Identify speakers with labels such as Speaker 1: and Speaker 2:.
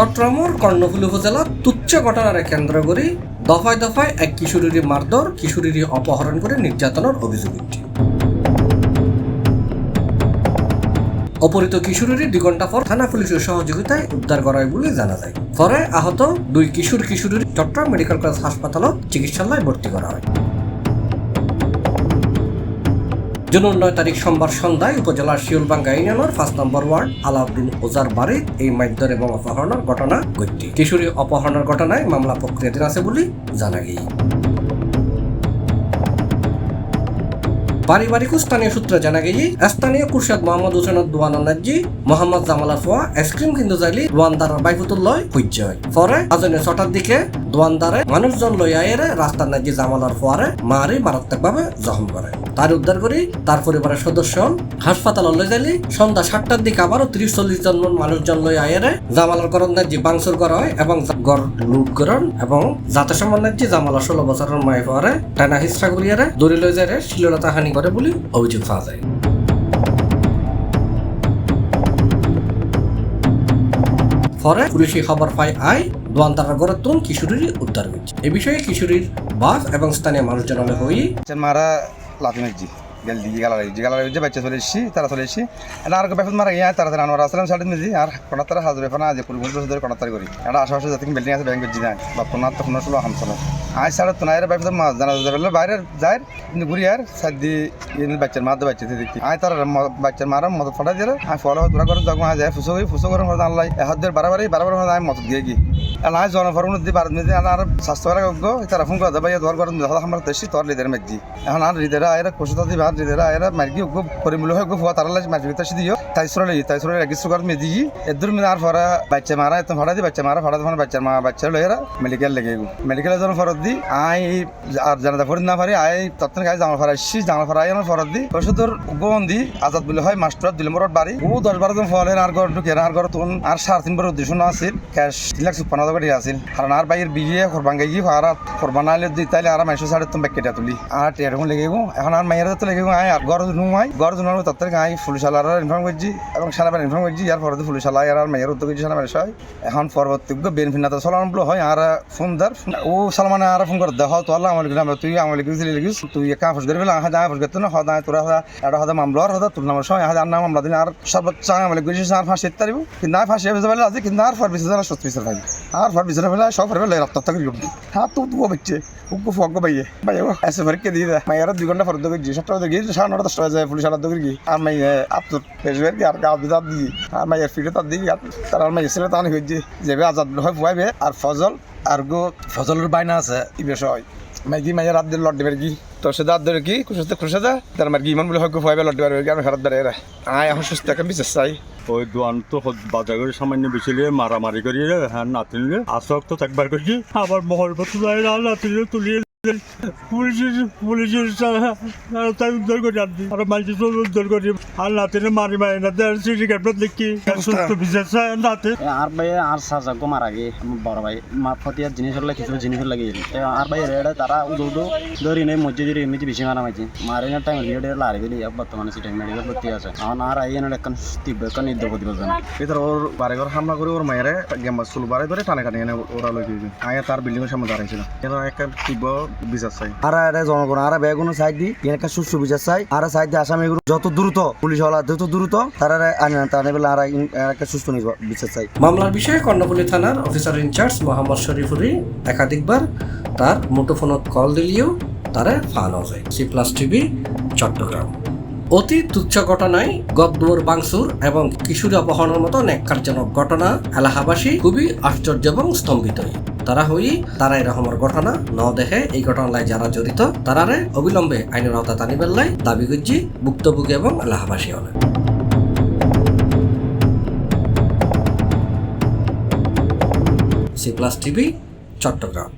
Speaker 1: চট্টগ্রামের কর্ণফুলী উপজেলা তুচ্ছ ঘটনার কেন্দ্র করে দফায় দফায় এক কিশোরীর মারধর, কিশোরীর অপহরণ করে নির্যাতনের অভিযোগ উঠছে। অপহৃত কিশোরীর 2 ঘন্টা পর থানা পুলিশের সহযোগিতায় উদ্ধার করা হয় বলে জানা যায়। পরে আহত 2 কিশোরীর চট্টগ্রাম মেডিকেল কলেজ হাসপাতালত চিকিৎসালয়ে ভর্তি করা হয়। জুন 9 তারিখ সোমবার সন্ধ্যায় উপজেলার শিউলবাঙ্গা ইউনিয়নের 5 নম্বর ওয়ার্ড আলাউদ্দিন ওজার বাড়ির এই মারধর এবং অপহরণের ঘটনা ঘটে। কিশোরী অপহরণের ঘটনায় মামলা প্রক্রিয়াধীন আছে বলে জানা গিয়ে। পারিবারিক স্থানীয় সূত্রে জানা গিয়ে স্থানীয় কুরশাদ মোহাম্মদ হোসেনের দোয়ানাজি মোহাম্মদ জামাল আফওয়া আইসক্রিম কিনতে যাইলে দোয়ানদারের বাইফুতুল লয় হইজ হয়। পরে আজনে 6টার দিকে দোয়ানদারে মানুষজন লই আইরে রাস্তার নাজি জামালার ফোয়ারে মারি মারাত্মকভাবে জখম করে। তার উদ্ধার করি তার পরিবারের সদস্য হাসপাতালে লই যাইলে সন্ধ্যা 7টার দিকে আবারও 30-40 জন মানুষজন লই আইরে জামালার গরম নাজি বাংসুর করা হয় এবং গড় লুট করেন এবং জাতিসম্মান নাজি জামালা 16 বছরের মাই ফোয়ারে টানা হিস্ট্রা করিয়ারে দড়ি লই যায় শিললতা হানি করে বলে অভিযোগ পাওয়া যায়। পরে পুলিশি খবর পায় দোয়ানদারের ঘরের তুন কিশোরীর উদ্ধার হয়েছে। এ বিষয়ে কিশোরীর বাস এবং স্থানীয় মানুষজন হয়ে
Speaker 2: মারা লাথি মারছি গেল দিকে গালার যে বাচ্চা চলে এসেছি তারা চলে এসেছি আর ব্যাপার মারা গিয়ে তারা আনোয়ার আসলাম সাড়ে মেজি আর কোনার হাজার ব্যাপার না যে 20 বছর ধরে কোনার করি একটা আশেপাশে যাতে বিল্ডিং আছে ব্যাংক জি নাই বা কোনার তো কোনো হামসাল আজ সাড়ে তোনায়ের ব্যাপার মাছ জানা যাবে বাইরে যায় কিন্তু ঘুরি আর সাদি বাচ্চার মারতে বাচ্চা দেখি আয় তার বাচ্চার মারা মত ফটা দিয়ে আমি ফলো তোরা করে যখন যায় ফুসো করে আল্লাহ এহাদের বারবার আমি মত দিয়ে গিয়ে আর জনফরণ দিয়ে বারো মেজি আর স্বাস্থ্য তারা ফোন করে দেয় ধর করে আমার দেশি তোর লিদের মেজি এখন আর হৃদয় আয়ের কষতা দিবা হৃদয় আয়ের মার্কি পরিমূল্য হয়ে ফুয়া তারা মার্কি দিও তাইসরে রেজিস্টার করে মেজি এদুর মেয়ে আর ফরা বাচ্চা মারা এত ফটা দি বাচ্চা মারা ফটা তখন বাচ্চা লইরা মেডিকেল লেগে মেডিকেলে যখন ফরত দি আই আর জানা ফরিদ না পারি আই তত্ত্বের গায়ে জামাল ফরা আসছি জামাল ফরা আই ফরত দি ওষুধের গোবন দি আজাদ বলে হয় মাস্টার দিল মোর বাড়ি ও 10-12 জন ফলের আর ঘর ঢুকে আর ঘর তখন আর 3.5 বার উদ্দেশ্য না আছিল ক্যাশ 3,56,000 টাকা আছিল কারণ আর বাইয়ের বিয়ে করবাঙ্গাই গিয়ে আর করবানাইলে দিই তাইলে আর মাইশো সাড়ে তুমি ব্যাকেটা তুলি আর টেরকম লেগে গো এখন আর মাইয়ের তো লেগে গো আই আর ঘর নুমাই ঘর জুনার তত্ত্বের গায়ে পুলিশালার ইনফর্ম করছি এবং সারাবার ইনফর্ম করছি আর পরে পুলিশালা আর মাইয়ের উদ্যোগ করছি সারাবার হয় এখন পরবর্তী বেনফিনাতে চলান বলো হয় আর ফোন দার ও সালমানে আর ফোন করে দেখ তো আল্লাহ আমার তুই আমার লিখিস তুই একা ফোস করে ফেলা হ্যাঁ ফোস করতে না হদায় তোরা এটা হদা মামলা আর হদা তোর নামের সময় আর নাম মামলা দিন আর সর্বোচ্চ আমার লিখিস আর ফাঁসি তারিব কিন্তু আর ফাঁসি বেঁচে ফেলে আছে কিন্তু আর ফর বিশেষ আর সত্যি বিচার পাইবে আর ফর বিচার ফেলে সব ফেলে রক্ত করি হ্যাঁ তো বাচ্চে উগ্র ফগ ভাইয়ে ভাই এসে ভরকে দিয়ে দেয় মাইয়ারা 2 ঘন্টা ফরদ গিয়ে 7টা বাজে গিয়ে 9:30 10টা বাজে পুলিশ আলাদা করে গিয়ে আর মাই আপনার পেশবের কি আর গাছ বিদাত দিয়ে আর মাইয়ার ফিরে তার দিয়ে তার আর মাই এসে তান হয়ে যাবে আজাদ হয় ফুয়াইবে আর ফজল আর গো ফজলের বাইনা আছে এই বিষয় মাইকি মাইয়া রাত দিল লট দেবে কি তোর সাথে রাত ধরে কি খুশে দা তার মার কি ইমান বলে হয় ফুয়াইবে লট দেবে আমি ফেরত বেড়ে আয় এখন সুস্থ একটা বিশেষ চাই
Speaker 3: ওই দোয়ান তো বাজার করে সামান্য বেশিলে মারামারি করিয়ে হ্যাঁ নাতিনলে আসক তো একবার করছি আবার মহলপত্র নাতিনলে তুলিয়ে পুলিশের তাই উদ্ধার করে আনছি আর মাঝে উদ্ধার করি আর নাতিনে মারি মারি না সিটি ক্যাপটা দেখি সুস্থ বিশেষ নাতে
Speaker 4: আর ভাই আর সাজা গো মারা গে বড় ভাই মা ফতিয়ার জিনিস লাগে কিছু জিনিস লাগে আর ভাই রেডা তারা উদো ধরি নেই মসজিদের এমনি বেশি মারা মাইছে মারি না টাইম রিয়েড লারি দিলি বর্তমানে সিটি মেডিকেল ভর্তি আছে এখন আর আইন এখন তীব্র একটা নির্দেশ দিবে জানা
Speaker 2: এটার ওর বারে ঘর হামলা করে ওর মায়ের গেম্বা চুল বারে ধরে টানে কাটে এনে ওরা লই গিয়ে আয়া তার বিল্ডিং এর সামনে দাঁড়াইছিল এরা একটা তীব্র বিচার চাই
Speaker 5: আর জনগণ আর বেগুনো সাইড দি একটা সুস্থ বিচার চাই আর সাইড দিয়ে আসামিগুলো যত দ্রুত পুলিশ হলা যত দ্রুত তারা আনে বেলা আর একটা সুস্থ বিচার চাই।
Speaker 1: মামলার বিষয়ে কর্ণফুলী থানার অফিসার ইনচার্জ মোহাম্মদ শরীফুরি একাধিকবার তার মুঠোফোনত কল দিলেও তারা ফানো যায়। C+TV চট্টগ্রাম। অতি তুচ্ছ ঘটনায় গদ্দুয়ার বাংসুর এবং কিশোরী অপহরণের মতো ন্যাক্কারজনক ঘটনা এলাকাবাসী খুবই আশ্চর্য এবং স্তম্ভিত। তারা এরকমের ঘটনা ন দেখে এই ঘটনায় যারা জড়িত তারারে অবিলম্বে আইনের আওতা টানিবার লাই দাবি করছি ভুক্তভোগী এবং এলাকাবাসী হলে। C+TV চট্টগ্রাম।